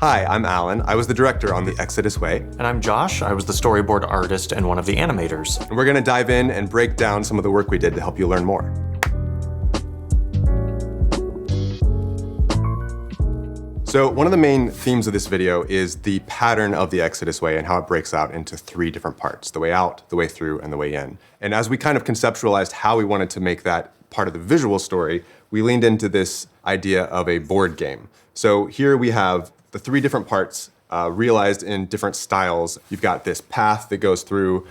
Hi, I'm Allan. I was the director on The Exodus Way. And I'm Josh. I was the storyboard artist and one of the animators. And we're going to dive in and break down some of the work we did to help you learn more. So one of the main themes of this video is the pattern of the Exodus Way and how it breaks out into 3 different parts: the way out, the way through, and the way in. And as we kind of conceptualized how we wanted to make that part of the visual story, we leaned into this idea of a board game. So here we have the 3 different parts realized in different styles. You've got this path that goes through.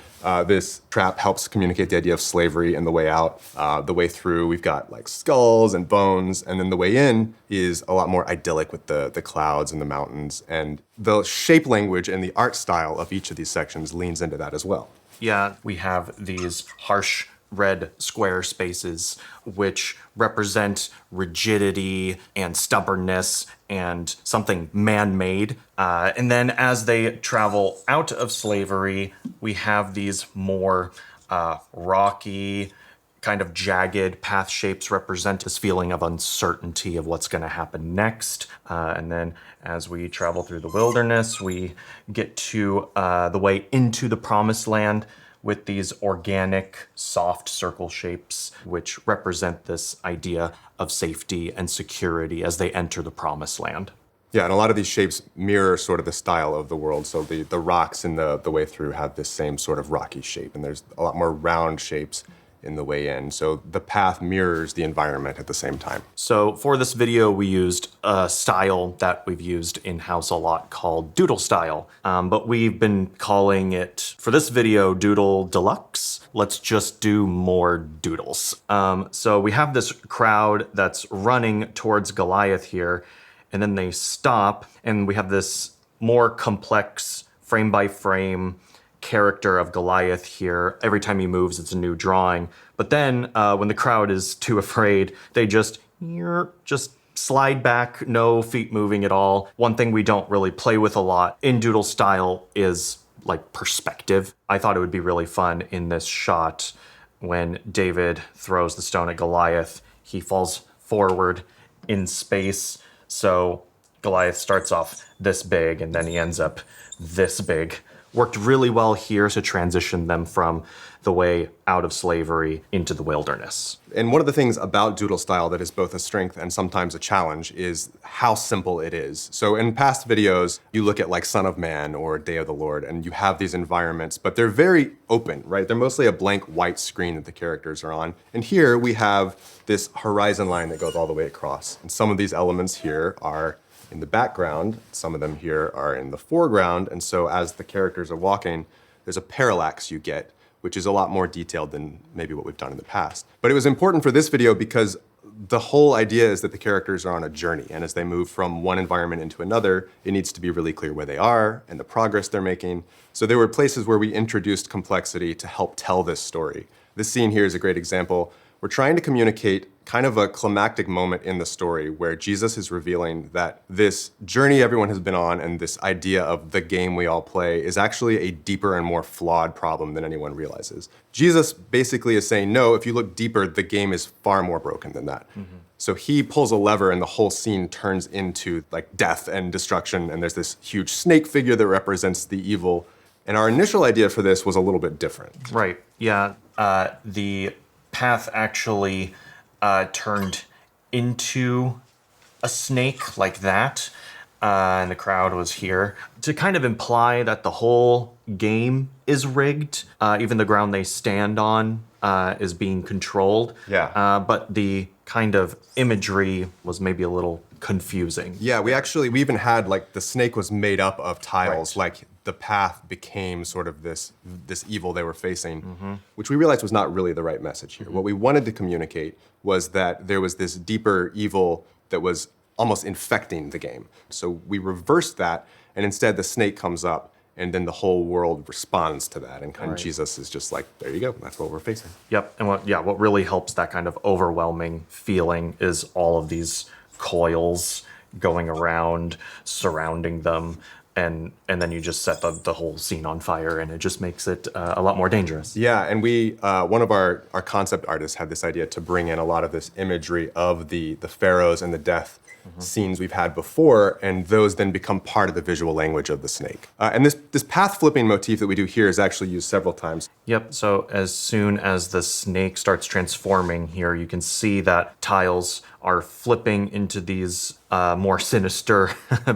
This trap helps communicate the idea of slavery and the way out. The way through, we've got like skulls and bones. And then the way in is a lot more idyllic with the clouds and the mountains. And the shape language and the art style of each of these sections leans into that as well. Yeah, we have these harsh red square spaces which represent rigidity and stubbornness and something man-made. And then as they travel out of slavery, we have these more rocky, kind of jagged path shapes represent this feeling of uncertainty of what's going to happen next. And then as we travel through the wilderness, we get to the way into the promised land with these organic, soft circle shapes, which represent this idea of safety and security as they enter the promised land. Yeah, and a lot of these shapes mirror sort of the style of the world. So the rocks in the way through have this same sort of rocky shape, and there's a lot more round shapes in the way in. So the path mirrors the environment at the same time. So for this video, we used a style that we've used in-house a lot called doodle style. But we've been calling it, for this video, doodle deluxe. Let's just do more doodles. So we have this crowd that's running towards Goliath here, and then they stop, and we have this more complex frame by frame character of Goliath here. Every time he moves, it's a new drawing. But then when the crowd is too afraid, they just slide back, no feet moving at all. One thing we don't really play with a lot in doodle style is like perspective. I thought it would be really fun in this shot when David throws the stone at Goliath. He falls forward in space. So Goliath starts off this big and then he ends up this big. Worked really well here to transition them from the way out of slavery into the wilderness. And one of the things about doodle style that is both a strength and sometimes a challenge is how simple it is. So in past videos, you look at like Son of Man or Day of the Lord, and you have these environments, but they're very open, right? They're mostly a blank white screen that the characters are on. And here we have this horizon line that goes all the way across. And some of these elements here are in the background, some of them here are in the foreground, and so as the characters are walking, there's a parallax you get, which is a lot more detailed than maybe what we've done in the past. But it was important for this video because the whole idea is that the characters are on a journey, and as they move from one environment into another, it needs to be really clear where they are and the progress they're making. So there were places where we introduced complexity to help tell this story. This scene here is a great example. We're trying to communicate kind of a climactic moment in the story where Jesus is revealing that this journey everyone has been on and this idea of the game we all play is actually a deeper and more flawed problem than anyone realizes. Jesus basically is saying, no, if you look deeper, the game is far more broken than that. Mm-hmm. So he pulls a lever and the whole scene turns into like death and destruction, and there's this huge snake figure that represents the evil. And our initial idea for this was a little bit different. Right, yeah. The path actually turned into a snake like that, and the crowd was here to kind of imply that the whole game is rigged. Even the ground they stand on is being controlled. Yeah. But the kind of imagery was maybe a little confusing. Yeah, we even had like the snake was made up of tiles, Right. like the path became sort of this evil they were facing, which we realized was not really the right message here. What we wanted to communicate was that there was this deeper evil that was almost infecting the game. So we reversed that, and instead the snake comes up, and then the whole world responds to that, and kind of Jesus is just like, there you go, that's what we're facing. Yep, and what really helps that kind of overwhelming feeling is all of these coils going around, surrounding them, and then you just set the whole scene on fire, and it just makes it a lot more dangerous. Yeah, and we, one of our concept artists had this idea to bring in a lot of this imagery of the pharaohs and the death scenes we've had before, and those then become part of the visual language of the snake. And this path flipping motif that we do here is actually used several times. Yep, so as soon as the snake starts transforming here, you can see that tiles are flipping into these more sinister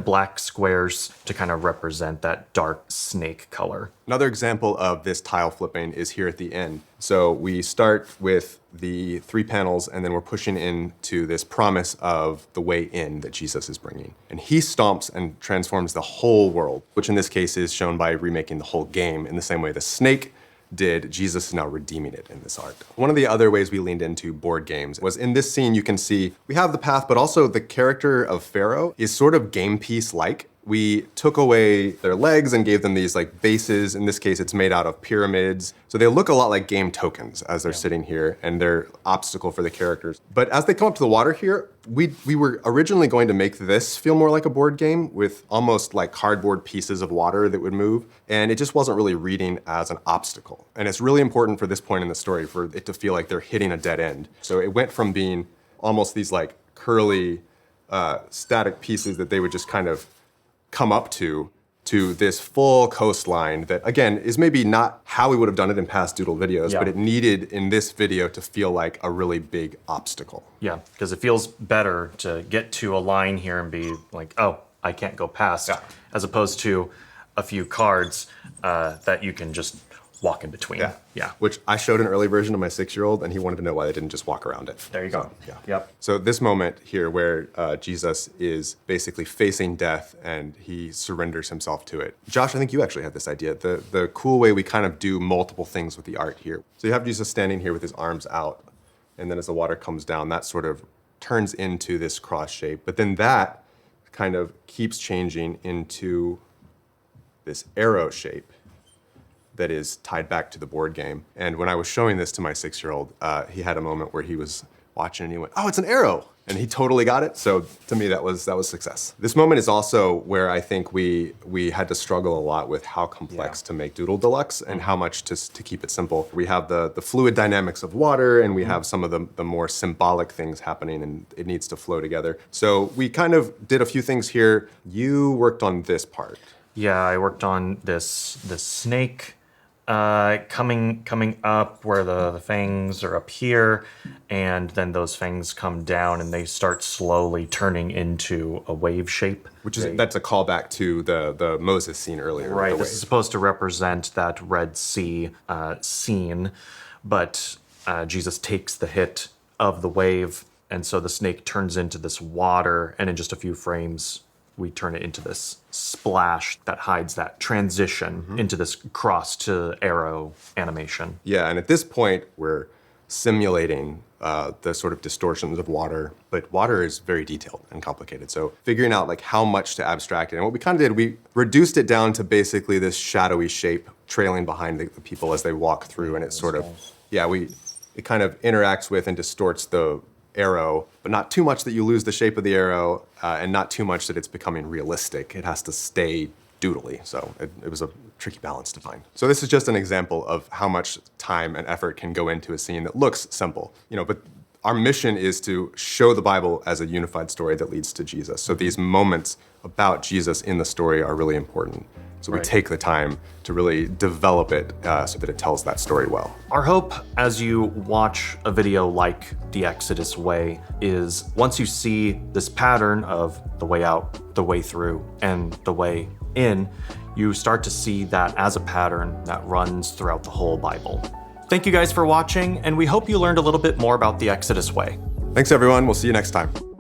black squares to kind of represent that dark snake color. Another example of this tile flipping is here at the end. So we start with the 3 panels, and then we're pushing into this promise of the way in that Jesus is bringing. And he stomps and transforms the whole world, which in this case is shown by remaking the whole game in the same way the snake did. Jesus is now redeeming it in this art. One of the other ways we leaned into board games was in this scene, you can see we have the path, but also the character of Pharaoh is sort of game piece-like. We took away their legs and gave them these like bases. In this case, it's made out of pyramids. So they look a lot like game tokens as they're sitting here, and they're obstacle for the characters. But as they come up to the water here, we were originally going to make this feel more like a board game with almost like cardboard pieces of water that would move. And it just wasn't really reading as an obstacle. And it's really important for this point in the story for it to feel like they're hitting a dead end. So it went from being almost these like curly, static pieces that they would just kind of come up to this full coastline that, again, is maybe not how we would have done it in past doodle videos, but it needed in this video to feel like a really big obstacle. Yeah, because it feels better to get to a line here and be like, oh, I can't go past, as opposed to a few cards that you can just walk in between. Yeah. Which I showed an early version of my 6-year-old, and he wanted to know why they didn't just walk around it. There you go. Yep. So this moment here where Jesus is basically facing death and he surrenders himself to it. Josh, I think you actually had this idea. The cool way we kind of do multiple things with the art here. So you have Jesus standing here with his arms out, and then as the water comes down, that sort of turns into this cross shape. But then that kind of keeps changing into this arrow shape that is tied back to the board game. And when I was showing this to my 6-year-old, he had a moment where he was watching and he went, oh, it's an arrow. And he totally got it. So to me, that was success. This moment is also where I think we had to struggle a lot with how complex to make Doodle Deluxe and how much to keep it simple. We have the fluid dynamics of water, and we have some of the more symbolic things happening, and it needs to flow together. So we kind of did a few things here. You worked on this part. Yeah, I worked on this snake coming up where the fangs are up here, and then those fangs come down and they start slowly turning into a wave shape. That's a callback to the Moses scene earlier. Right, this is supposed to represent that Red Sea scene, but Jesus takes the hit of the wave, and so the snake turns into this water, and in just a few frames, we turn it into this splash that hides that transition into this cross to arrow animation. Yeah, and at this point, we're simulating the sort of distortions of water, but water is very detailed and complicated. So figuring out like how much to abstract it. And what we kind of did, we reduced it down to basically this shadowy shape trailing behind the people as they walk through, and it sort of, it kind of interacts with and distorts the arrow, but not too much that you lose the shape of the arrow, and not too much that it's becoming realistic. It has to stay doodly, so it was a tricky balance to find. So this is just an example of how much time and effort can go into a scene that looks simple, but our mission is to show the Bible as a unified story that leads to Jesus. So these moments about Jesus in the story are really important. So we take the time to really develop it so that it tells that story well. Our hope as you watch a video like The Exodus Way is once you see this pattern of the way out, the way through, and the way in, you start to see that as a pattern that runs throughout the whole Bible. Thank you guys for watching, and we hope you learned a little bit more about The Exodus Way. Thanks everyone, we'll see you next time.